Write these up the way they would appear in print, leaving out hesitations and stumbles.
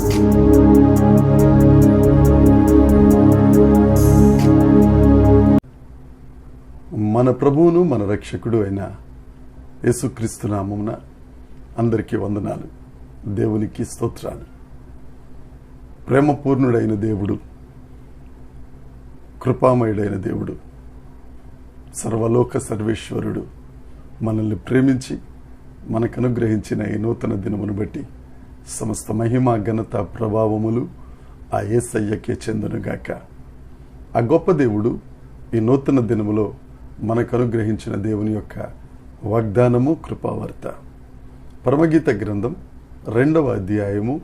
మన ప్రభువును మన రక్షకుడు అయిన యేసుక్రీస్తు నామమున అందరికీ వందనాలు. దేవునికి స్తోత్రాలు. ప్రేమపూర్ణుడైన దేవుడు, కృపామయుడైన దేవుడు, సర్వలోక సర్వేశ్వరుడు మనల్ని ప్రేమించి మనకు అనుగ్రహించిన ఈ నూతన దినమును బట్టి సమస్త మహిమ, ఘనత, ప్రభావములు ఆ యేసయ్యకే చెందునుగాక. ఆ గొప్ప దేవుడు ఈ నూతన దినములో మనకు అనుగ్రహించిన దేవుని యొక్క వాగ్దానము, కృపావార్త. పరమగీత గ్రంథం 2వ అధ్యాయము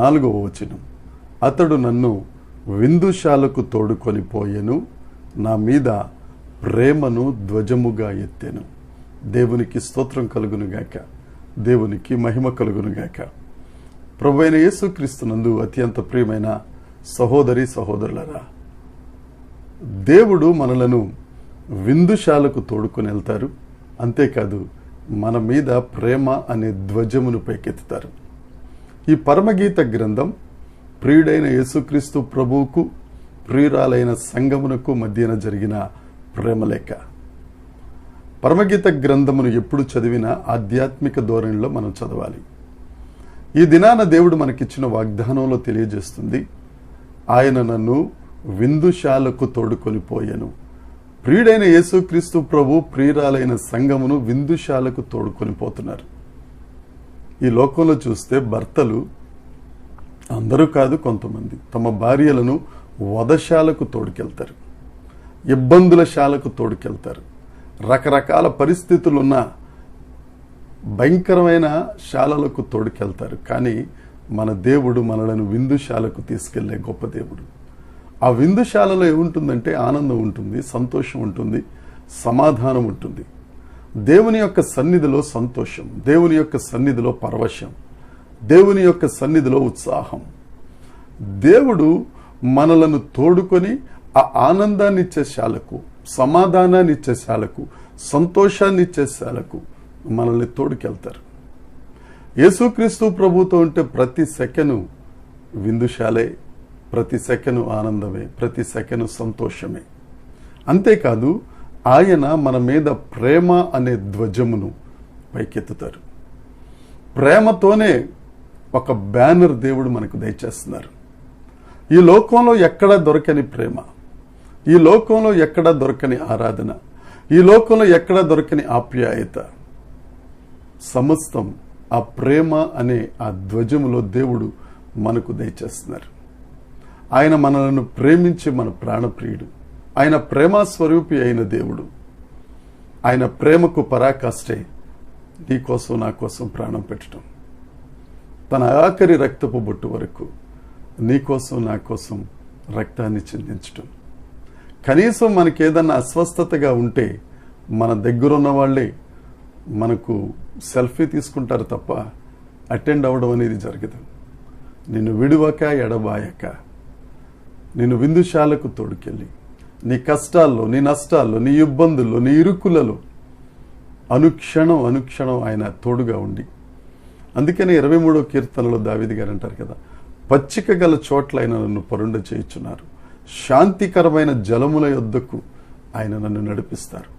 4వ వచనం. అతడు నన్ను విందుశాలకు తోడుకొని పోయెను, నా మీద ప్రేమను ధ్వజముగా ఎత్తెను. దేవునికి స్తోత్రం కలుగునుగాక, దేవునికి మహిమ కలుగునుగాక. ప్రభువైన యేసుక్రీస్తునందు అత్యంత ప్రియమైన సహోదరి సహోదరులరా, దేవుడు మనలను విందుశాలకు తోడుకొని వెళ్తారు. అంతేకాదు, మన మీద ప్రేమ అనే ధ్వజమును పైకెత్తుతారు. ఈ పరమగీత గ్రంథం ప్రియుడైన యేసుక్రీస్తు ప్రభువుకు, ప్రియురాలైన సంఘమునకు మధ్యన జరిగిన ప్రేమలేఖ. పరమగీత గ్రంథమును ఎప్పుడు చదివినా ఆధ్యాత్మిక ధోరణిలో మనం చదవాలి. ఈ దినాన దేవుడు మనకిచ్చిన వాగ్దానంలో తెలియజేస్తుంది, ఆయన నన్ను విందుశాలకు తోడుకొని పోయెను. ప్రియుడైన యేసుక్రీస్తు ప్రభు ప్రియురాలైన సంఘమును విందుశాలకు తోడుకొని పోతున్నారు. ఈ లోకంలో చూస్తే భర్తలు, అందరూ కాదు కొంతమంది, తమ భార్యలను వధశాలకు తోడుకెళ్తారు, ఇబ్బందుల శాలకు తోడుకెళ్తారు, రకరకాల పరిస్థితులున్న భయంకరమైన శాలలకు తోడుకెళ్తారు. కానీ మన దేవుడు మనలను విందుశాలకు తీసుకెళ్లే గొప్ప దేవుడు. ఆ విందుశాలలో ఏముంటుందంటే ఆనందం ఉంటుంది, సంతోషం ఉంటుంది, సమాధానం ఉంటుంది. దేవుని యొక్క సన్నిధిలో సంతోషం, దేవుని యొక్క సన్నిధిలో పరవశం, దేవుని యొక్క సన్నిధిలో ఉత్సాహం. దేవుడు మనలను తోడుకొని ఆ ఆనందాన్ని ఇచ్చే శాలకు, సమాధానాన్ని ఇచ్చే శాలకు, సంతోషాన్ని ఇచ్చే శాలకు మనల్ని తోడుకెళ్తారు. యేసుక్రీస్తు ప్రభుతో ఉంటే ప్రతి సెకను విందుశాలే, ప్రతి సెకను ఆనందమే, ప్రతి సెకను సంతోషమే. అంతేకాదు, ఆయన మన మీద ప్రేమ అనే ధ్వజమును పైకెత్తుతారు. ప్రేమతోనే ఒక బ్యానర్ దేవుడు మనకు దయచేస్తున్నారు. ఈ లోకంలో ఎక్కడా దొరకని ప్రేమ, ఈ లోకంలో ఎక్కడా దొరకని ఆరాధన, ఈ లోకంలో ఎక్కడా దొరకని ఆప్యాయత, సమస్తం ఆ ప్రేమ అనే ఆ ధ్వజములో దేవుడు మనకు దయచేస్తున్నారు. ఆయన మనలను ప్రేమించి మన ప్రాణప్రియుడు, ఆయన ప్రేమ స్వరూపి అయిన దేవుడు. ఆయన ప్రేమకు పరాకాష్టే నీ కోసం నా కోసం ప్రాణం పెట్టడం, తన ఆఖరి రక్తపు బొట్టు వరకు నీ కోసం నా కోసం రక్తాన్ని చిందించటం. కనీసం మనకేదన్నా అస్వస్థతగా ఉంటే మన దగ్గరున్న వాళ్ళే మనకు సెల్ఫీ తీసుకుంటారు తప్ప అటెండ్ అవ్వడం అనేది జరగదు. నిన్ను విడువక ఎడబాయక నిన్ను విందుశాలకు తోడుకెళ్ళి నీ కష్టాల్లో, నీ నష్టాల్లో, నీ ఇబ్బందుల్లో, నీ ఇరుకులలో అనుక్షణం అనుక్షణం ఆయన తోడుగా ఉండి, అందుకని 23వ కీర్తనలో దావీదు గారు అంటారు కదా, పచ్చిక గల చోట్ల ఆయన నన్ను పరుండ చేయుచున్నారు, శాంతికరమైన జలముల యొద్దకు ఆయన నన్ను నడిపిస్తారు.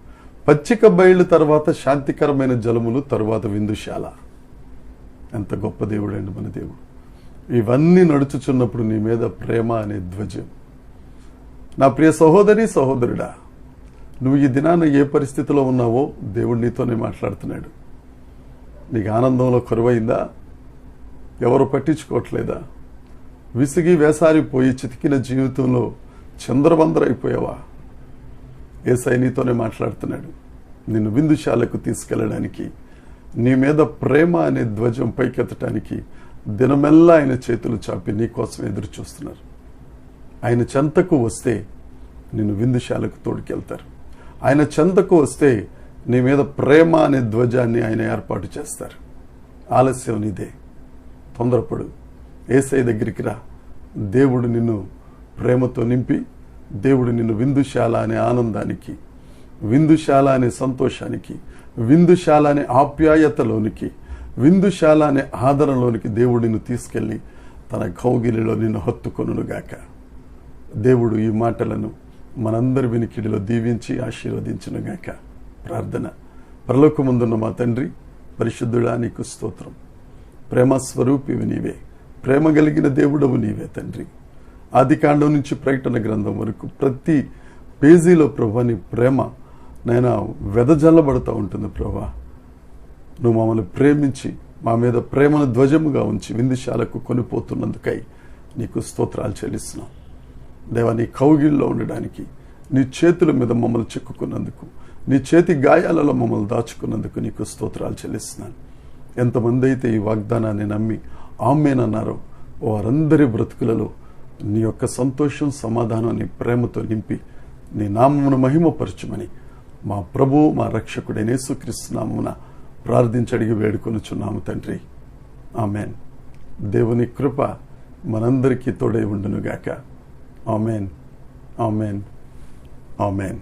పచ్చిక బయళ్ళు తర్వాత శాంతికరమైన జలములు, తరువాత విందుశాల. ఎంత గొప్ప దేవుడండి మన దేవుడు. ఇవన్నీ నడుచుచున్నప్పుడు నీ మీద ప్రేమ అనే ధ్వజం. నా ప్రియ సహోదరి సహోదరుడా, నువ్వు ఈ దినాన ఏ పరిస్థితిలో ఉన్నావో దేవుడు నీతోనే మాట్లాడుతున్నాడు. నీకు ఆనందంలో కరువైందా? ఎవరు పట్టించుకోవట్లేదా? విసిగి వేసారిపోయి చితికిన జీవితంలో చంద్రబందరైపోయావా? యేసయ్య నీతోనే మాట్లాడుతున్నాడు. నిన్ను విందుశాలకు తీసుకెళ్ళడానికి, నీ మీద ప్రేమ అనే ధ్వజం పైకెత్తడానికి దినమెల్లా ఆయన చేతులు చాపి నీ కోసం ఎదురు చూస్తున్నారు. ఆయన చెంతకు వస్తే నిన్ను విందుశాలకు తోడుకెళ్తారు. ఆయన చెంతకు వస్తే నీ మీద ప్రేమ అనే ధ్వజాన్ని ఆయన ఏర్పాటు చేస్తారు. ఆలస్యం నీదే, తొందరపడు, యేసయ్య దగ్గరికి రా. దేవుడు నిన్ను ప్రేమతో నింపి, దేవుడు నిన్ను విందుశాల అనే ఆనందానికి, విందుశాల అనే సంతోషానికి, విందుశాల అనే ఆప్యాయతలోనికి, విందుశాల అనే ఆదరణలోనికి దేవుడిని తీసుకెళ్లి తన కౌగిలిలో నిన్ను హత్తుకొనుగాక. దేవుడు ఈ మాటలను మనందరి వినికిడిలో దీవించి ఆశీర్వదించునుగాక. ప్రార్థన. పరలోకమందున్న మా తండ్రి, పరిశుద్ధుడా, నీకు స్తోత్రం. ప్రేమ స్వరూపివి నీవే, ప్రేమ కలిగిన దేవుడవు నీవే తండ్రి. ఆదికాండం నుంచి ప్రకటన గ్రంథం వరకు ప్రతి పేజీలో ప్రభా నీ ప్రేమ నైనా వెదజల్లబడుతూ ఉంటుంది. ప్రభా, నువ్వు మమ్మల్ని ప్రేమించి మా మీద ప్రేమను ధ్వజముగా ఉంచి విందుశాలకు కొనిపోతున్నందుకై నీకు స్తోత్రాలు చెల్లిస్తున్నాం. దేవా, నీ కౌగిల్లో ఉండడానికి, నీ చేతుల మీద మమ్మల్ని చిక్కుకున్నందుకు, నీ చేతి గాయాలలో మమ్మల్ని దాచుకున్నందుకు నీకు స్తోత్రాలు చెల్లిస్తున్నాను. ఎంతమంది అయితే ఈ వాగ్దానాన్ని నమ్మి ఆమేనన్నారో వారందరి బ్రతుకులలో నీ యొక్క సంతోషం, సమాధానం, నీ ప్రేమతో నింపి నీ నామమును మహిమపరచుమని మా ప్రభువు, మా రక్షకుడైన యేసుక్రీస్తు నామమున ప్రార్థించి అడిగి వేడుకొనుచున్నాము తండ్రి. ఆమెన్. దేవుని కృప మనందరికీ తోడై ఉండునుగాక. Amen, amen, amen.